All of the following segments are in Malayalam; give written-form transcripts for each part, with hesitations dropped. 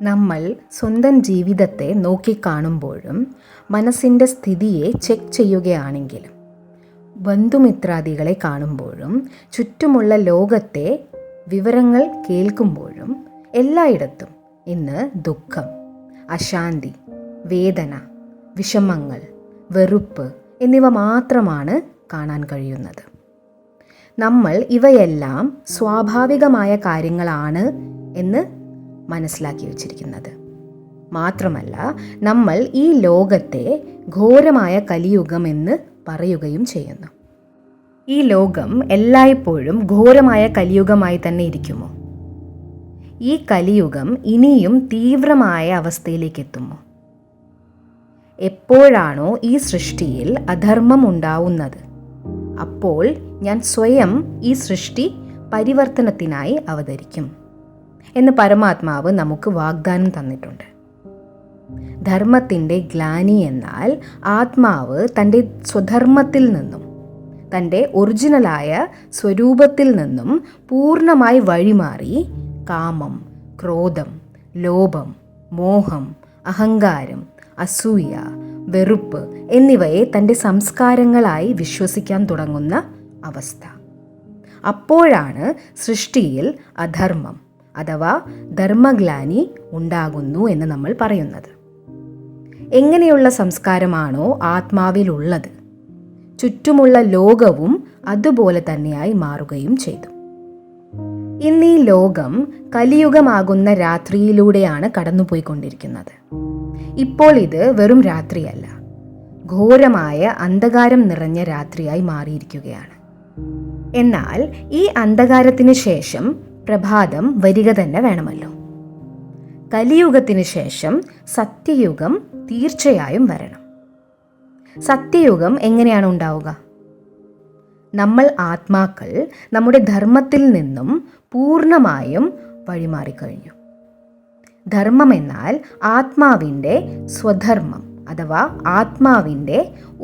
നമ്മൾ സ്വന്തം ജീവിതത്തെ നോക്കിക്കാണുമ്പോഴും മനസ്സിൻ്റെ സ്ഥിതിയെ ചെക്ക് ചെയ്യുകയാണെങ്കിലും ബന്ധുമിത്രാദികളെ കാണുമ്പോഴും ചുറ്റുമുള്ള ലോകത്തെ വിവരങ്ങൾ കേൾക്കുമ്പോഴും എല്ലായിടത്തും ഇന്ന് ദുഃഖം, അശാന്തി, വേദന, വിഷമങ്ങൾ, വെറുപ്പ് എന്നിവ മാത്രമാണ് കാണാൻ കഴിയുന്നത്. നമ്മൾ ഇവയെല്ലാം സ്വാഭാവികമായ കാര്യങ്ങളാണ് എന്ന് മനസ്സിലാക്കി വച്ചിരിക്കുന്നത്. മാത്രമല്ല, നമ്മൾ ഈ ലോകത്തെ ഘോരമായ കലിയുഗം എന്ന് പറയുകയും ചെയ്യുന്നു. ഈ ലോകം എല്ലായ്പ്പോഴും ഘോരമായ കലിയുഗമായി തന്നെ ഇരിക്കുമോ? ഈ കലിയുഗം ഇനിയും തീവ്രമായ അവസ്ഥയിലേക്ക് എത്തുമോ? എപ്പോഴാണോ ഈ സൃഷ്ടിയിൽ അധർമ്മം ഉണ്ടാവുന്നത്, അപ്പോൾ ഞാൻ സ്വയം ഈ സൃഷ്ടി പരിവർത്തനത്തിനായി അവതരിക്കും എന്ന് പരമാത്മാവ് നമുക്ക് വാഗ്ദാനം തന്നിട്ടുണ്ട്. ധർമ്മത്തിൻ്റെ ഗ്ലാനി എന്നാൽ ആത്മാവ് തൻ്റെ സ്വധർമ്മത്തിൽ നിന്നും, തൻ്റെ ഒറിജിനലായ സ്വരൂപത്തിൽ നിന്നും പൂർണ്ണമായി വഴിമാറി കാമം, ക്രോധം, ലോഭം, മോഹം, അഹങ്കാരം, അസൂയ, വെറുപ്പ് എന്നിവയെ തൻ്റെ സംസ്കാരങ്ങളായി വിശ്വസിക്കാൻ തുടങ്ങുന്ന അവസ്ഥ. അപ്പോഴാണ് സൃഷ്ടിയിൽ അധർമ്മം അഥവാ ധർമ്മഗ്ലാനി ഉണ്ടാകുന്നു എന്ന് നമ്മൾ പറയുന്നത്. എങ്ങനെയുള്ള സംസ്കാരമാണോ ആത്മാവിലുള്ളത്, ചുറ്റുമുള്ള ലോകവും അതുപോലെ തന്നെയായി മാറുകയും ചെയ്തു. ഇന്ന് ഈ ലോകം കലിയുഗമാകുന്ന രാത്രിയിലൂടെയാണ് കടന്നുപോയിക്കൊണ്ടിരിക്കുന്നത്. ഇപ്പോൾ ഇത് വെറും രാത്രിയല്ല, ഘോരമായ അന്ധകാരം നിറഞ്ഞ രാത്രിയായി മാറിയിരിക്കുകയാണ്. എന്നാൽ ഈ അന്ധകാരത്തിന് ശേഷം പ്രഭാതം വരിക തന്നെ വേണമല്ലോ. കലിയുഗത്തിന് ശേഷം സത്യയുഗം തീർച്ചയായും വരണം. സത്യയുഗം എങ്ങനെയാണ് ഉണ്ടാവുക? നമ്മൾ ആത്മാക്കൾ നമ്മുടെ ധർമ്മത്തിൽ നിന്നും പൂർണ്ണമായും വഴിമാറിക്കഴിഞ്ഞു. ധർമ്മം എന്നാൽ ആത്മാവിൻ്റെ സ്വധർമ്മം അഥവാ ആത്മാവിൻ്റെ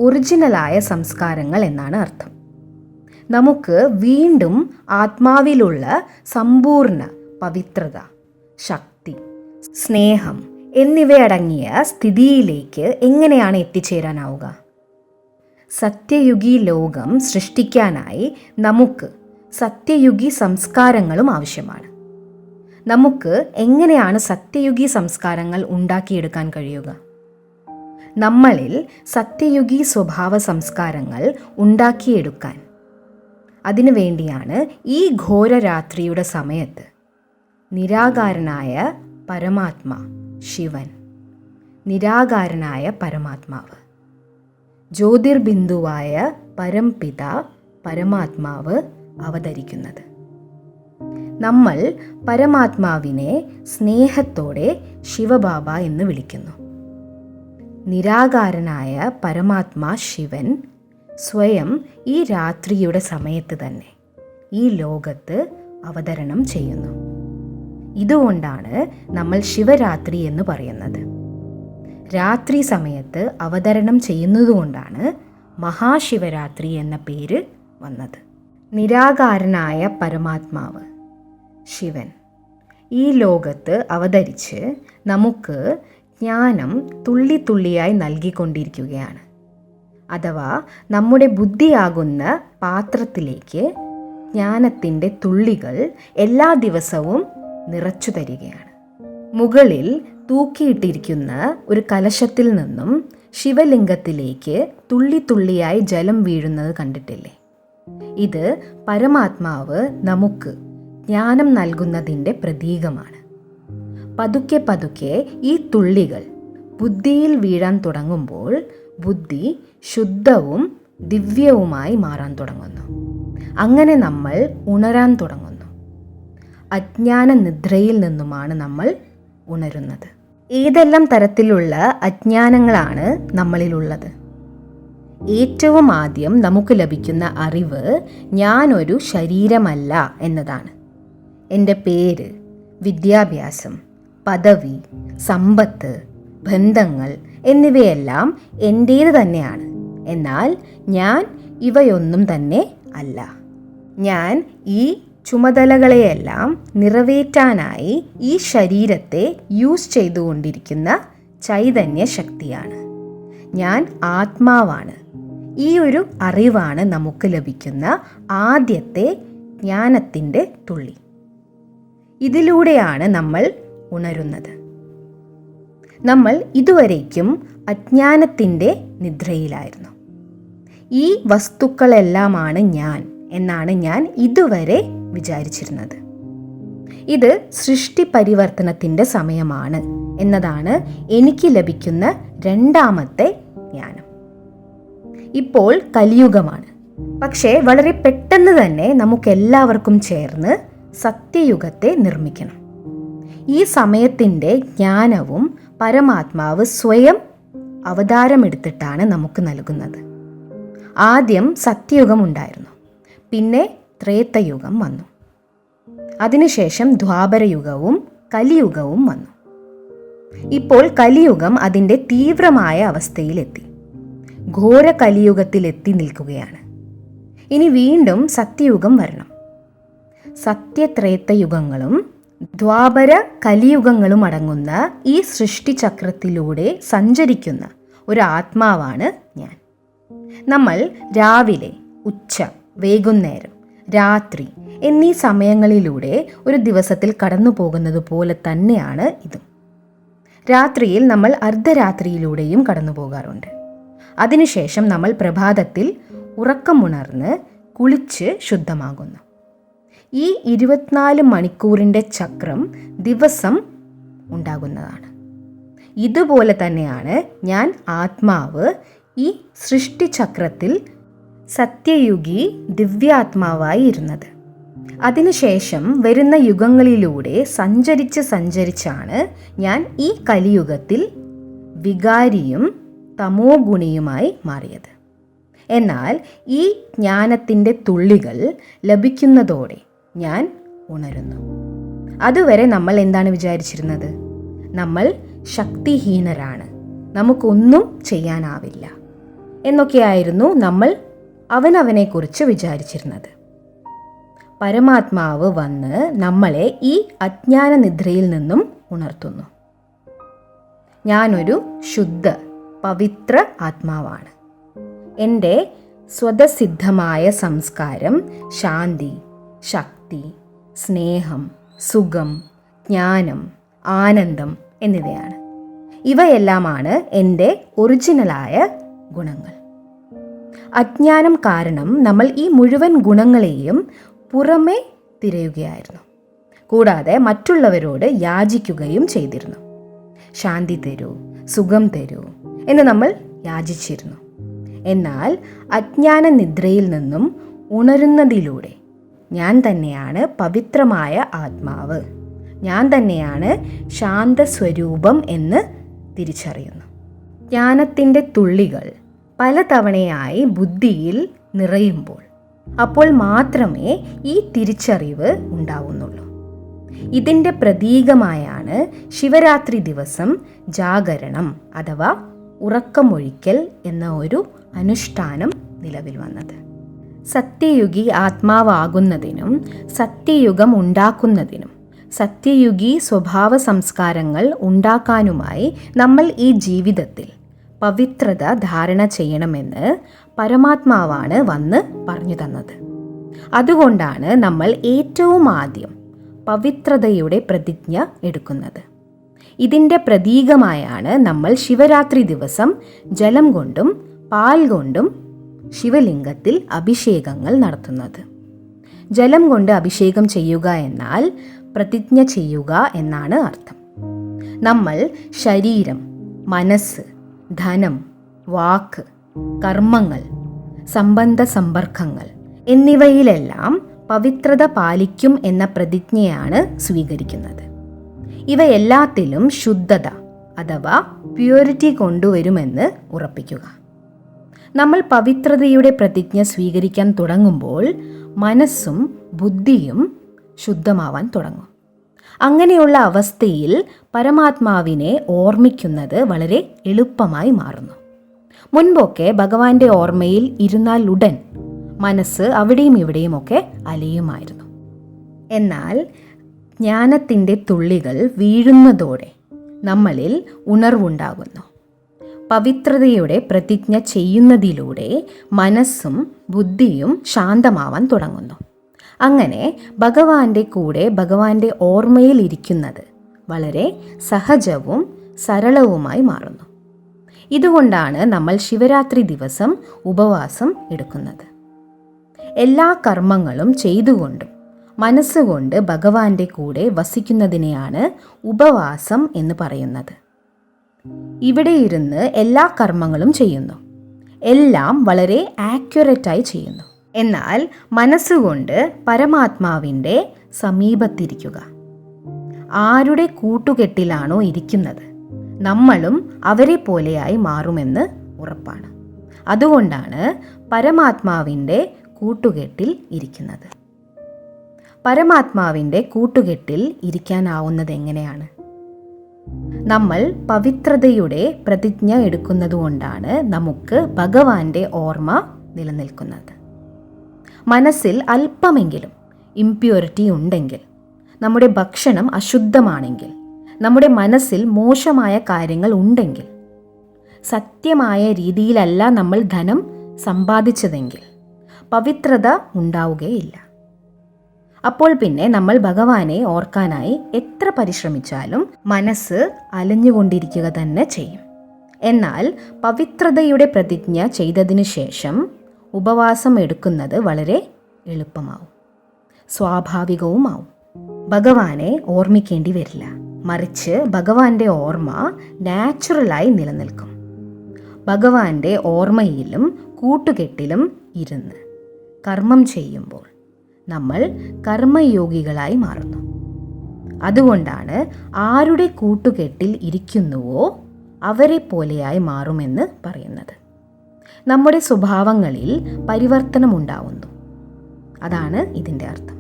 ഒറിജിനലായ സംസ്കാരങ്ങൾ എന്നാണ് അർത്ഥം. നമുക്ക് വീണ്ടും ആത്മാവിലുള്ള സമ്പൂർണ്ണ പവിത്രത, ശക്തി, സ്നേഹം എന്നിവയടങ്ങിയ സ്ഥിതിയിലേക്ക് എങ്ങനെയാണ് എത്തിച്ചേരാനാവുക? സത്യയുഗി ലോകം സൃഷ്ടിക്കാനായി നമുക്ക് സത്യയുഗി സംസ്കാരങ്ങളും ആവശ്യമാണ്. നമുക്ക് എങ്ങനെയാണ് സത്യയുഗി സംസ്കാരങ്ങൾ ഉണ്ടാക്കിയെടുക്കാൻ കഴിയുക? നമ്മളിൽ സത്യയുഗി സ്വഭാവ സംസ്കാരങ്ങൾ ഉണ്ടാക്കിയെടുക്കാൻ അതിനു വേണ്ടിയാണ് ഈ ഘോരരാത്രിയുടെ സമയത്ത് നിരാകാരനായ പരമാത്മാ ശിവൻ, നിരാകാരനായ പരമാത്മാവ്, ജ്യോതിർബിന്ദുവായ പരംപിത പരമാത്മാവ് അവതരിക്കുന്നത്. നമ്മൾ പരമാത്മാവിനെ സ്നേഹത്തോടെ ശിവബാബ എന്ന് വിളിക്കുന്നു. നിരാകാരനായ പരമാത്മാ ശിവൻ സ്വയം ഈ രാത്രിയുടെ സമയത്ത് തന്നെ ഈ ലോകത്ത് അവതരണം ചെയ്യുന്നു. ഇതുകൊണ്ടാണ് നമ്മൾ ശിവരാത്രി എന്ന് പറയുന്നത്. രാത്രി സമയത്ത് അവതരണം ചെയ്യുന്നതുകൊണ്ടാണ് മഹാശിവരാത്രി എന്ന പേര് വന്നത്. നിരാകാരനായ പരമാത്മാവ് ശിവൻ ഈ ലോകത്ത് അവതരിച്ച് നമുക്ക് ജ്ഞാനം തുള്ളി തുള്ളിയായി നൽകിക്കൊണ്ടിരിക്കുകയാണ്. അഥവാ നമ്മുടെ ബുദ്ധിയാകുന്ന പാത്രത്തിലേക്ക് ജ്ഞാനത്തിൻ്റെ തുള്ളികൾ എല്ലാ ദിവസവും നിറച്ചു തരികയാണ്. മുകളിൽ തൂക്കിയിട്ടിരിക്കുന്ന ഒരു കലശത്തിൽ നിന്നും ശിവലിംഗത്തിലേക്ക് തുള്ളി തുള്ളിയായി ജലം വീഴുന്നത് കണ്ടിട്ടില്ലേ? ഇത് പരമാത്മാവ് നമുക്ക് ജ്ഞാനം നൽകുന്നതിൻ്റെ പ്രതീകമാണ്. പതുക്കെ പതുക്കെ ഈ തുള്ളികൾ ബുദ്ധിയിൽ വീഴാൻ തുടങ്ങുമ്പോൾ ബുദ്ധി ശുദ്ധവും ദിവ്യവുമായി മാറാൻ തുടങ്ങുന്നു. അങ്ങനെ നമ്മൾ ഉണരാൻ തുടങ്ങുന്നു. അജ്ഞാന നിദ്രയിൽ നിന്നുമാണ് നമ്മൾ ഉണരുന്നത്. ഏതെല്ലാം തരത്തിലുള്ള അജ്ഞാനങ്ങളാണ് നമ്മളിലുള്ളത്? ഏറ്റവും ആദ്യം നമുക്ക് ലഭിക്കുന്ന അറിവ് ഞാനൊരു ശരീരമല്ല എന്നതാണ്. എൻ്റെ പേര്, വിദ്യാഭ്യാസം, പദവി, സമ്പത്ത്, ബന്ധങ്ങൾ എന്നിവയെല്ലാം എൻ്റേത് തന്നെയാണ്. എന്നാൽ ഞാൻ ഇവയൊന്നും തന്നെ അല്ല. ഞാൻ ഈ ചുമതലകളെയെല്ലാം നിറവേറ്റാനായി ഈ ശരീരത്തെ യൂസ് ചെയ്തുകൊണ്ടിരിക്കുന്ന ചൈതന്യ ശക്തിയാണ്. ഞാൻ ആത്മാവാണ്. ഈ ഒരു അറിവാണ് നമുക്ക് ലഭിക്കുന്ന ആദ്യത്തെ ജ്ഞാനത്തിൻ്റെ തുള്ളി. ഇതിലൂടെയാണ് നമ്മൾ ഉണരുന്നത്. നമ്മൾ ഇതുവരേക്കും അജ്ഞാനത്തിൻ്റെ നിദ്രയിലായിരുന്നു. ഈ വസ്തുക്കളെല്ലാമാണ് ഞാൻ എന്നാണ് ഞാൻ ഇതുവരെ വിചാരിച്ചിരുന്നത്. ഇത് സൃഷ്ടി പരിവർത്തനത്തിൻ്റെ സമയമാണ് എന്നതാണ് എനിക്ക് ലഭിക്കുന്ന രണ്ടാമത്തെ ജ്ഞാനം. ഇപ്പോൾ കലിയുഗമാണ്. പക്ഷേ വളരെ പെട്ടെന്ന് തന്നെ നമുക്കെല്ലാവർക്കും ചേർന്ന് സത്യയുഗത്തെ നിർമ്മിക്കണം. ഈ സമയത്തിൻ്റെ ജ്ഞാനവും പരമാത്മാവ് സ്വയം അവതാരമെടുത്തിട്ടാണ് നമുക്ക് നൽകുന്നത്. ആദ്യം സത്യയുഗം ഉണ്ടായിരുന്നു, പിന്നെ ത്രേതയുഗം വന്നു. അതിനുശേഷം ദ്വാപരയുഗവും കലിയുഗവും വന്നു. ഇപ്പോൾ കലിയുഗം അതിൻ്റെ തീവ്രമായ അവസ്ഥയിലെത്തി, ഘോര കലിയുഗത്തിലെത്തി നിൽക്കുകയാണ്. ഇനി വീണ്ടും സത്യയുഗം വരണം. സത്യത്രേതയുഗങ്ങളും ദ്വാപര കലിയുഗങ്ങളും അടങ്ങുന്ന ഈ സൃഷ്ടിചക്രത്തിലൂടെ സഞ്ചരിക്കുന്ന ഒരു ആത്മാവാണ് ഞാൻ. നമ്മൾ രാവിലെ, ഉച്ച, വൈകുന്നേരം, രാത്രി എന്നീ സമയങ്ങളിലൂടെ ഒരു ദിവസത്തിൽ കടന്നു പോകുന്നത് പോലെ തന്നെയാണ് ഇതും. രാത്രിയിൽ നമ്മൾ അർദ്ധരാത്രിയിലൂടെയും കടന്നു പോകാറുണ്ട്. അതിനുശേഷം നമ്മൾ പ്രഭാതത്തിൽ ഉറക്കമുണർന്ന് കുളിച്ച് ശുദ്ധമാകുന്നു. ഈ 24 മണിക്കൂറിൻ്റെ ചക്രം ദിവസം ഉണ്ടാകുന്നതാണ്. ഇതുപോലെ തന്നെയാണ് ഞാൻ ആത്മാവ് ഈ സൃഷ്ടിചക്രത്തിൽ സത്യയുഗി ദിവ്യാത്മാവായി ഇരുന്നത്. അതിനുശേഷം വരുന്ന യുഗങ്ങളിലൂടെ സഞ്ചരിച്ചാണ് ഞാൻ ഈ കലിയുഗത്തിൽ വികാരിയും തമോ ഗുണിയുമായി മാറിയത്. എന്നാൽ ഈ ജ്ഞാനത്തിൻ്റെ തുള്ളികൾ ലഭിക്കുന്നതോടെ ഞാൻ ഉണരുന്നു. അതുവരെ നമ്മൾ എന്താണ് വിചാരിച്ചിരുന്നത്? നമ്മൾ ശക്തിഹീനരാണ്, നമുക്കൊന്നും ചെയ്യാനാവില്ല എന്നൊക്കെയായിരുന്നു നമ്മൾ അവനവനെക്കുറിച്ച് വിചാരിച്ചിരുന്നത്. പരമാത്മാവ് വന്ന് നമ്മളെ ഈ അജ്ഞാന നിദ്രയിൽ നിന്നും ഉണർത്തുന്നു. ഞാനൊരു ശുദ്ധ പവിത്ര ആത്മാവാണ്. എൻ്റെ സ്വതസിദ്ധമായ സംസ്കാരം ശാന്തി, ശക്തി, സ്നേഹം, സുഖം, ജ്ഞാനം, ആനന്ദം എന്നിവയാണ്. ഇവയെല്ലാമാണ് എൻ്റെ ഒറിജിനലായ ഗുണങ്ങൾ. അജ്ഞാനം കാരണം നമ്മൾ ഈ മുഴുവൻ ഗുണങ്ങളെയും പുറമേ തിരയുകയായിരുന്നു. കൂടാതെ മറ്റുള്ളവരോട് യാചിക്കുകയും ചെയ്തിരുന്നു. ശാന്തി തരൂ, സുഖം തരൂ എന്ന് നമ്മൾ യാചിച്ചിരുന്നു. എന്നാൽ അജ്ഞാന നിദ്രയിൽ നിന്നും ഉണരുന്നതിലൂടെ ഞാൻ തന്നെയാണ് പവിത്രമായ ആത്മാവ്, ഞാൻ തന്നെയാണ് ശാന്തസ്വരൂപം എന്ന് തിരിച്ചറിയുന്നു. ജ്ഞാനത്തിൻ്റെ തുള്ളികൾ പലതവണയായി ബുദ്ധിയിൽ നിറയുമ്പോൾ അപ്പോൾ മാത്രമേ ഈ തിരിച്ചറിവ് ഉണ്ടാവുന്നുള്ളൂ. ഇതിൻ്റെ പ്രതീകമായാണ് ശിവരാത്രി ദിവസം ജാഗരണം അഥവാ ഉറക്കമൊഴിക്കൽ എന്ന ഒരു അനുഷ്ഠാനം നിലവിൽ വന്നത്. സത്യയുഗി ആത്മാവാകുന്നതിനും സത്യയുഗം ഉണ്ടാക്കുന്നതിനും സത്യയുഗി സ്വഭാവ സംസ്കാരങ്ങൾ ഉണ്ടാക്കാനുമായി നമ്മൾ ഈ ജീവിതത്തിൽ പവിത്രത ധാരണ ചെയ്യണമെന്ന് പരമാത്മാവാണ് വന്ന് പറഞ്ഞു തന്നത്. അതുകൊണ്ടാണ് നമ്മൾ ഏറ്റവും ആദ്യം പവിത്രതയുടെ പ്രതിജ്ഞ എടുക്കുന്നത്. ഇതിൻ്റെ പ്രതീകമായാണ് നമ്മൾ ശിവരാത്രി ദിവസം ജലം കൊണ്ടും പാൽ കൊണ്ടും ശിവലിംഗത്തിൽ അഭിഷേകങ്ങൾ നടത്തുന്നത്. ജലം കൊണ്ട് അഭിഷേകം ചെയ്യുക എന്നാൽ പ്രതിജ്ഞ ചെയ്യുക എന്നാണ് അർത്ഥം. നമ്മൾ ശരീരം, മനസ്സ്, ധനം, വാക്ക്, കർമ്മങ്ങൾ, സംബന്ധ സമ്പർക്കങ്ങൾ എന്നിവയിലെല്ലാം പവിത്രത പാലിക്കും എന്ന പ്രതിജ്ഞയാണ് സ്വീകരിക്കുന്നത്. ഇവയെല്ലാത്തിലും ശുദ്ധത അഥവാ പ്യൂരിറ്റി കൊണ്ടുവരുമെന്ന് ഉറപ്പിക്കുക. നമ്മൾ പവിത്രതയുടെ പ്രതിജ്ഞ സ്വീകരിക്കാൻ തുടങ്ങുമ്പോൾ മനസ്സും ബുദ്ധിയും ശുദ്ധമാവാൻ തുടങ്ങും. അങ്ങനെയുള്ള അവസ്ഥയിൽ പരമാത്മാവിനെ ഓർമ്മിക്കുന്നത് വളരെ എളുപ്പമായി മാറുന്നു. മുൻപൊക്കെ ഭഗവാന്റെ ഓർമ്മയിൽ ഇരുന്നാൽ ഉടൻ മനസ്സ് അവിടെയും ഇവിടെയുമൊക്കെ അലയുമായിരുന്നു. എന്നാൽ ജ്ഞാനത്തിൻ്റെ തുള്ളികൾ വീഴുന്നതോടെ നമ്മളിൽ ഉണർവുണ്ടാകുന്നു. പവിത്രതയുടെ പ്രതിജ്ഞ ചെയ്യുന്നതിലൂടെ മനസ്സും ബുദ്ധിയും ശാന്തമാവാൻ തുടങ്ങുന്നു. അങ്ങനെ ഭഗവാന്റെ കൂടെ ഭഗവാന്റെ ഓർമ്മയിൽ ഇരിക്കുന്നത് വളരെ സഹജവും സരളവുമായി മാറുന്നു. ഇതുകൊണ്ടാണ് നമ്മൾ ശിവരാത്രി ദിവസം ഉപവാസം എടുക്കുന്നത്. എല്ലാ കർമ്മങ്ങളും ചെയ്തുകൊണ്ടും മനസ്സുകൊണ്ട് ഭഗവാന്റെ കൂടെ വസിക്കുന്നതിനെയാണ് ഉപവാസം എന്ന് പറയുന്നത്. ഇവിടെ ഇരുന്ന് എല്ലാ കർമ്മങ്ങളും ചെയ്യുന്നു, എല്ലാം വളരെ ആക്യുറേറ്റായി ചെയ്യുന്നു. എന്നാൽ മനസ്സുകൊണ്ട് പരമാത്മാവിൻ്റെ സമീപത്തിരിക്കുക. ആരുടെ കൂട്ടുകെട്ടിലാണോ ഇരിക്കുന്നത്, നമ്മളും അവരെ പോലെയായി മാറുമെന്ന് ഉറപ്പാണ്. അതുകൊണ്ടാണ് പരമാത്മാവിൻ്റെ കൂട്ടുകെട്ടിൽ ഇരിക്കുന്നത്. പരമാത്മാവിൻ്റെ കൂട്ടുകെട്ടിൽ ഇരിക്കാനാവുന്നത് എങ്ങനെയാണ്? നമ്മൾ പവിത്രതയുടെ പ്രതിജ്ഞ എടുക്കുന്നതുകൊണ്ടാണ് നമുക്ക് ഭഗവാന്റെ ഓർമ്മ നിലനിൽക്കുന്നത്. മനസ്സിൽ അല്പമെങ്കിലും ഇംപ്യൂരിറ്റി ഉണ്ടെങ്കിൽ, നമ്മുടെ ഭക്ഷണം അശുദ്ധമാണെങ്കിൽ, നമ്മുടെ മനസ്സിൽ മോശമായ കാര്യങ്ങൾ ഉണ്ടെങ്കിൽ, സത്യമായ രീതിയിലല്ല നമ്മൾ ധനം സമ്പാദിച്ചതെങ്കിൽ പവിത്രത ഉണ്ടാവുകയില്ല. അപ്പോൾ പിന്നെ നമ്മൾ ഭഗവാനെ ഓർക്കാനായി എത്ര പരിശ്രമിച്ചാലും മനസ്സ് അലഞ്ഞുകൊണ്ടിരിക്കുക തന്നെ ചെയ്യും. എന്നാൽ പവിത്രതയുടെ പ്രതിജ്ഞ ചെയ്തതിനു ശേഷം ഉപവാസം എടുക്കുന്നത് വളരെ എളുപ്പമാവും, സ്വാഭാവികവുമാവും. ഭഗവാനെ ഓർമ്മിക്കേണ്ടി വരില്ല. മറിച്ച് ഭഗവാന്റെ ഓർമ്മ നാച്ചുറലായി നിലനിൽക്കും. ഭഗവാന്റെ ഓർമ്മയിലും കൂട്ടുകെട്ടിലും ഇരുന്ന് കർമ്മം ചെയ്യുമ്പോൾ നമ്മൾ കർമ്മയോഗികളായി മാറുന്നു. അതുകൊണ്ടാണ് ആരുടെ കൂട്ടുകെട്ടിൽ ഇരിക്കുന്നുവോ അവരെ പോലെയായി മാറുമെന്ന് പറയുന്നത്. നമ്മുടെ സ്വഭാവങ്ങളിൽ പരിവർത്തനമുണ്ടാവുന്നു. അതാണ് ഇതിൻ്റെ അർത്ഥം.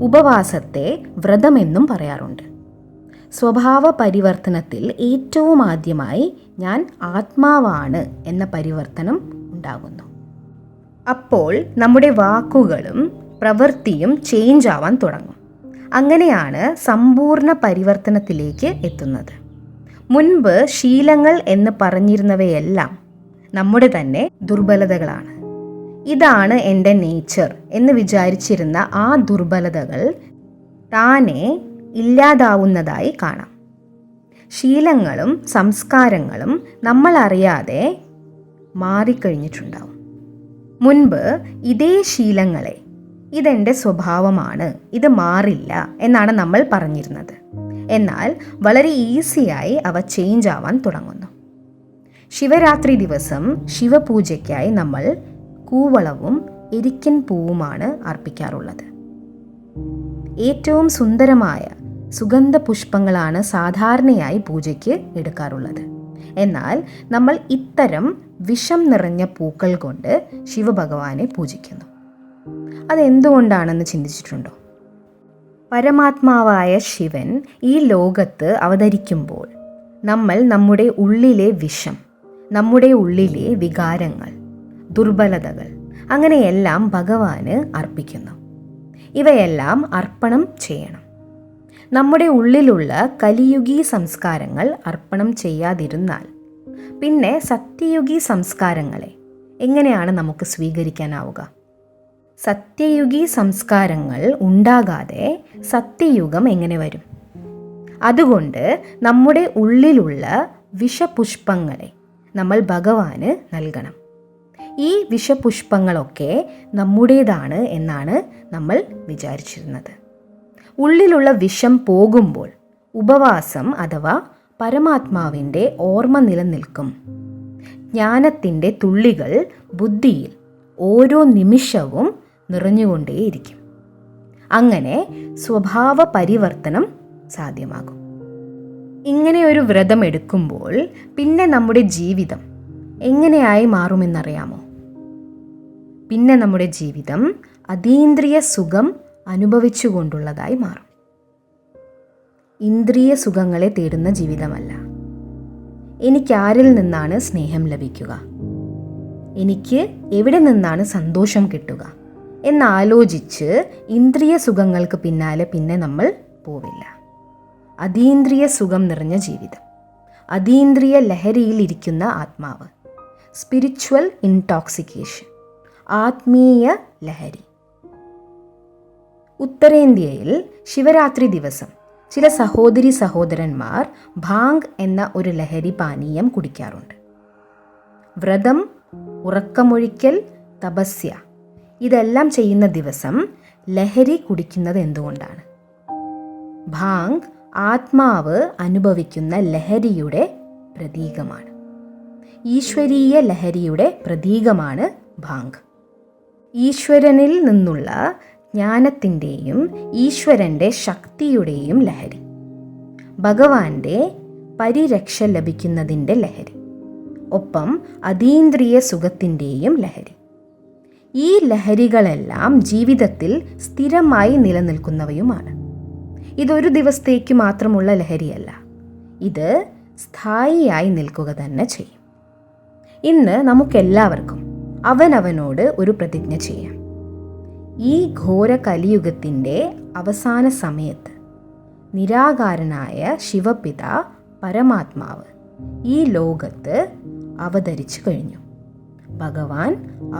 ഉപവാസത്തെ വ്രതമെന്നും പറയാറുണ്ട്. സ്വഭാവ പരിവർത്തനത്തിൽ ഏറ്റവും ആദ്യമായി ഞാൻ ആത്മാവാണ് എന്ന പരിവർത്തനം ഉണ്ടാകുന്നു. അപ്പോൾ നമ്മുടെ വാക്കുകളും പ്രവൃത്തിയും ചേഞ്ച് ആവാൻ തുടങ്ങും. അങ്ങനെയാണ് സമ്പൂർണ്ണ പരിവർത്തനത്തിലേക്ക് എത്തുന്നത്. മുൻപ് ശീലങ്ങൾ എന്ന് പറഞ്ഞിരുന്നവയെല്ലാം നമ്മുടെ തന്നെ ദുർബലതകളാണ്. ഇതാണ് എൻ്റെ നേച്ചർ എന്ന് വിചാരിച്ചിരുന്ന ആ ദുർബലതകൾ താനെ ഇല്ലാതാവുന്നതായി കാണാം. ശീലങ്ങളും സംസ്കാരങ്ങളും നമ്മൾ അറിയാതെ മാറിക്കഴിഞ്ഞിട്ടുണ്ടാവും. മുൻപ് ഇതേ ശീലങ്ങളെ ഇതെൻ്റെ സ്വഭാവമാണ്, ഇത് മാറില്ല എന്നാണ് നമ്മൾ പറഞ്ഞിരുന്നത്. എന്നാൽ വളരെ ഈസിയായി അവ ചേഞ്ച് ആവാൻ തുടങ്ങുന്നു. ശിവരാത്രി ദിവസം ശിവപൂജയ്ക്കായി നമ്മൾ കൂവളവും എരിക്കൻ പൂവുമാണ് അർപ്പിക്കാറുള്ളത്. ഏറ്റവും സുന്ദരമായ സുഗന്ധ പുഷ്പങ്ങളാണ് സാധാരണയായി പൂജയ്ക്ക് എടുക്കാറുള്ളത്. എന്നാൽ നമ്മൾ ഇത്തരം വിഷം നിറഞ്ഞ പൂക്കൾ കൊണ്ട് ശിവഭഗവാനെ പൂജിക്കുന്നു. അതെന്തുകൊണ്ടാണെന്ന് ചിന്തിച്ചിട്ടുണ്ടോ? പരമാത്മാവായ ശിവൻ ഈ ലോകത്ത് അവതരിക്കുമ്പോൾ നമ്മൾ നമ്മുടെ ഉള്ളിലെ വിഷം, നമ്മുടെ ഉള്ളിലെ വികാരങ്ങൾ, ദുർബലതകൾ അങ്ങനെയെല്ലാം ഭഗവാന് അർപ്പിക്കുന്നു. ഇവയെല്ലാം അർപ്പണം ചെയ്യണം. നമ്മുടെ ഉള്ളിലുള്ള കലിയുഗി സംസ്കാരങ്ങൾ അർപ്പണം ചെയ്യാതിരുന്നാൽ പിന്നെ സത്യയുഗി സംസ്കാരങ്ങളെ എങ്ങനെയാണ് നമുക്ക് സ്വീകരിക്കാനാവുക? സത്യയുഗി സംസ്കാരങ്ങൾ ഉണ്ടാകാതെ സത്യയുഗം എങ്ങനെ വരും? അതുകൊണ്ട് നമ്മുടെ ഉള്ളിലുള്ള വിഷപുഷ്പങ്ങളെ നമ്മൾ ഭഗവാന് നൽകണം. ഈ വിഷപുഷ്പങ്ങളൊക്കെ നമ്മുടേതാണ് എന്നാണ് നമ്മൾ വിചാരിച്ചിരുന്നത്. ഉള്ളിലുള്ള വിഷം പോകുമ്പോൾ ഉപവാസം അഥവാ പരമാത്മാവിൻ്റെ ഓർമ്മ നിലനിൽക്കും. ജ്ഞാനത്തിൻ്റെ തുള്ളികൾ ബുദ്ധിയിൽ ഓരോ നിമിഷവും നിറഞ്ഞുകൊണ്ടേയിരിക്കും. അങ്ങനെ സ്വഭാവ പരിവർത്തനം സാധ്യമാകും. ഇങ്ങനെ ഒരു വ്രതം എടുക്കുമ്പോൾ പിന്നെ നമ്മുടെ ജീവിതം എങ്ങനെയായി മാറുമെന്നറിയാമോ? പിന്നെ നമ്മുടെ ജീവിതം അതീന്ദ്രിയ സുഖം അനുഭവിച്ചുകൊണ്ടുള്ളതായി മാറും. ഇന്ദ്രിയ സുഖങ്ങളെ തേടുന്ന ജീവിതമല്ല. എനിക്കാരിൽ നിന്നാണ് സ്നേഹം ലഭിക്കുക, എനിക്ക് എവിടെ നിന്നാണ് സന്തോഷം കിട്ടുക, എന്നാലോചിച്ച് ഇന്ദ്രിയ സുഖങ്ങൾക്ക് പിന്നാലെ പിന്നെ നമ്മൾ പോവില്ല. അതീന്ദ്രിയ സുഖം നിറഞ്ഞ ജീവിതം, അതീന്ദ്രിയ ലഹരിയിലിരിക്കുന്ന ആത്മാവ്, സ്പിരിച്വൽ ഇൻടോക്സിക്കേഷൻ, ആത്മീയ ലഹരി. ഉത്തരേന്ത്യയിൽ ശിവരാത്രി ദിവസം ചില സഹോദരി സഹോദരന്മാർ ഭാങ് എന്ന ഒരു ലഹരി പാനീയം കുടിക്കാറുണ്ട്. വ്രതം, ഉറക്കമൊഴിക്കൽ, തപസ്യ ഇതെല്ലാം ചെയ്യുന്ന ദിവസം ലഹരി കുടിക്കുന്നത് എന്തുകൊണ്ടാണ്? ഭാങ് ആത്മാവ് അനുഭവിക്കുന്ന ലഹരിയുടെ പ്രതീകമാണ്. ഈശ്വരീയ ലഹരിയുടെ പ്രതീകമാണ് ഭാങ്. ഈശ്വരനിൽ നിന്നുള്ള ജ്ഞാനത്തിൻ്റെയും ഈശ്വരൻ്റെ ശക്തിയുടെയും ലഹരി, ഭഗവാന്റെ പരിരക്ഷ ലഭിക്കുന്നതിൻ്റെ ലഹരി, ഒപ്പം അതീന്ദ്രിയ സുഖത്തിൻ്റെയും ലഹരി. ഈ ലഹരികളെല്ലാം ജീവിതത്തിൽ സ്ഥിരമായി നിലനിൽക്കുന്നവയുമാണ്. ഇതൊരു ദിവസത്തേക്ക് മാത്രമുള്ള ലഹരിയല്ല, ഇത് സ്ഥായിയായി നിൽക്കുക തന്നെ ചെയ്യും. ഇന്ന് നമുക്കെല്ലാവർക്കും അവനവനോട് ഒരു പ്രതിജ്ഞ ചെയ്യാം. ഈ ഘോര കലിയുഗത്തിൻ്റെ അവസാന സമയത്ത് നിരാകാരനായ ശിവപിത പരമാത്മാവ് ഈ ലോകത്ത് അവതരിച്ചു കഴിഞ്ഞു. ഭഗവാൻ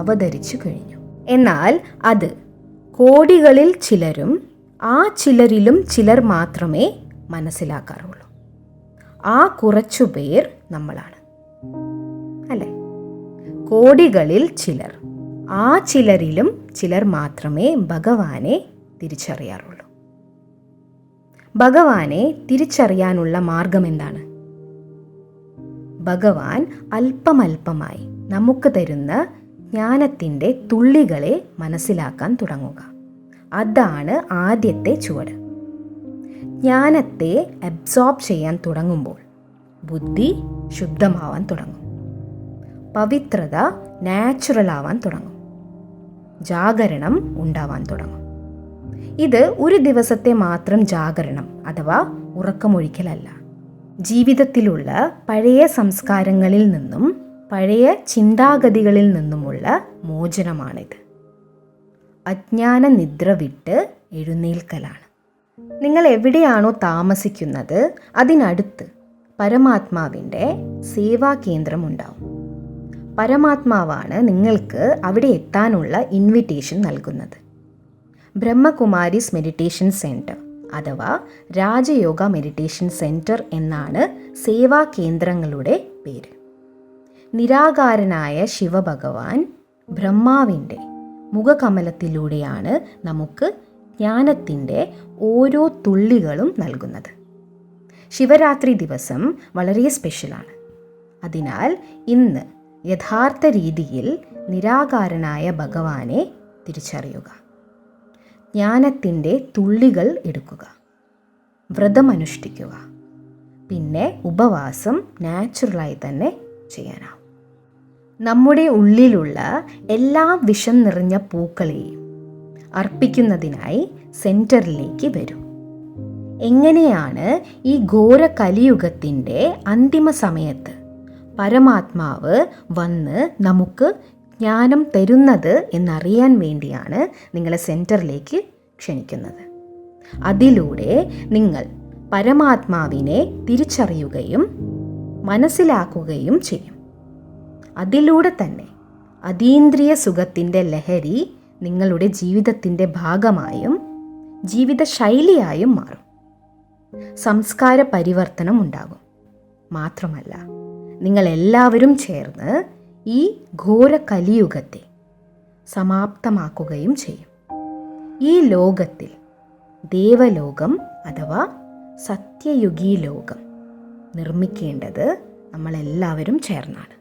അവതരിച്ചു കഴിഞ്ഞു. എന്നാൽ അത് കോടികളിൽ ചിലരും ആ ചിലരിലും ചിലർ മാത്രമേ മനസ്സിലാക്കാറുള്ളൂ. ആ കുറച്ചുപേർ നമ്മളാണ്, അല്ലേ? കോടികളിൽ ചിലർ, ആ ചിലരിലും ചിലർ മാത്രമേ ഭഗവാനെ തിരിച്ചറിയാറുള്ളൂ. ഭഗവാനെ തിരിച്ചറിയാനുള്ള മാർഗം എന്താണ്? ഭഗവാൻ അല്പമല്പമായി നമുക്ക് തരുന്ന ജ്ഞാനത്തിൻ്റെ തുള്ളികളെ മനസ്സിലാക്കാൻ തുടങ്ങുക. അതാണ് ആദ്യത്തെ ചുവട്. ജ്ഞാനത്തെ അബ്സോർബ് ചെയ്യാൻ തുടങ്ങുമ്പോൾ ബുദ്ധി ശുദ്ധമാവാൻ തുടങ്ങും, പവിത്രത നാച്ചുറൽ ആവാൻ തുടങ്ങും, ജാഗരണം ഉണ്ടാവാൻ തുടങ്ങും. ഇത് ഒരു ദിവസത്തെ മാത്രം ജാഗരണം അഥവാ ഉറക്കമൊഴിക്കലല്ല. ജീവിതത്തിലുള്ള പഴയ സംസ്കാരങ്ങളിൽ നിന്നും പഴയ ചിന്താഗതികളിൽ നിന്നുമുള്ള മോചനമാണിത്. അജ്ഞാന നിദ്ര വിട്ട് എഴുന്നേൽക്കലാണ്. നിങ്ങൾ എവിടെയാണോ താമസിക്കുന്നത് അതിനടുത്ത് പരമാത്മാവിൻ്റെ സേവാ കേന്ദ്രം ഉണ്ടാവും. പരമാത്മാവാണ് നിങ്ങൾക്ക് അവിടെ എത്താനുള്ള ഇൻവിറ്റേഷൻ നൽകുന്നത്. ബ്രഹ്മകുമാരീസ് മെഡിറ്റേഷൻ സെൻറ്റർ അഥവാ രാജയോഗ മെഡിറ്റേഷൻ സെൻറ്റർ എന്നാണ് സേവാ കേന്ദ്രങ്ങളുടെ പേര്. നിരാകാരനായ ശിവഭഗവാൻ ബ്രഹ്മാവിൻ്റെ മുഖകമലത്തിലൂടെയാണ് നമുക്ക് ജ്ഞാനത്തിൻ്റെ ഓരോ തുള്ളികളും നൽകുന്നത്. ശിവരാത്രി ദിവസം വളരെ സ്പെഷ്യലാണ്. അതിനാൽ ഇന്ന് യഥാർത്ഥ രീതിയിൽ നിരാകാരനായ ഭഗവാനെ തിരിച്ചറിയുക. ജ്ഞാനത്തിൻ്റെ തുള്ളികൾ എടുക്കുക, വ്രതമനുഷ്ഠിക്കുക, പിന്നെ ഉപവാസം നാച്ചുറലായി തന്നെ ചെയ്യാനാവും. നമ്മുടെ ഉള്ളിലുള്ള എല്ലാ വിഷം നിറഞ്ഞ പൂക്കളെയും അർപ്പിക്കുന്നതിനായി സെൻറ്ററിലേക്ക് വരൂ. എങ്ങനെയാണ് ഈ ഘോര കലിയുഗത്തിൻ്റെ അന്തിമ സമയത്ത് പരമാത്മാവ് വന്ന് നമുക്ക് ജ്ഞാനം തരുന്നത് എന്നറിയാൻ വേണ്ടിയാണ് നിങ്ങളെ സെൻറ്ററിലേക്ക് ക്ഷണിക്കുന്നത്. അതിലൂടെ നിങ്ങൾ പരമാത്മാവിനെ തിരിച്ചറിയുകയും മനസ്സിലാക്കുകയും ചെയ്യും. അതിലൂടെ തന്നെ അതീന്ദ്രിയ സുഖത്തിൻ്റെ ലഹരി നിങ്ങളുടെ ജീവിതത്തിൻ്റെ ഭാഗമായും ജീവിതശൈലിയായും മാറും. സംസ്കാര പരിവർത്തനം ഉണ്ടാകും. മാത്രമല്ല, നിങ്ങളെല്ലാവരും ചേർന്ന് ഈ ഘോര കലിയുഗത്തെ സമാപ്തമാക്കുകയും ചെയ്യും. ഈ ലോകത്തിൽ ദേവലോകം അഥവാ സത്യയുഗീ ലോകം നിർമ്മിക്കേണ്ടത് നമ്മളെല്ലാവരും ചേർന്നാണ്.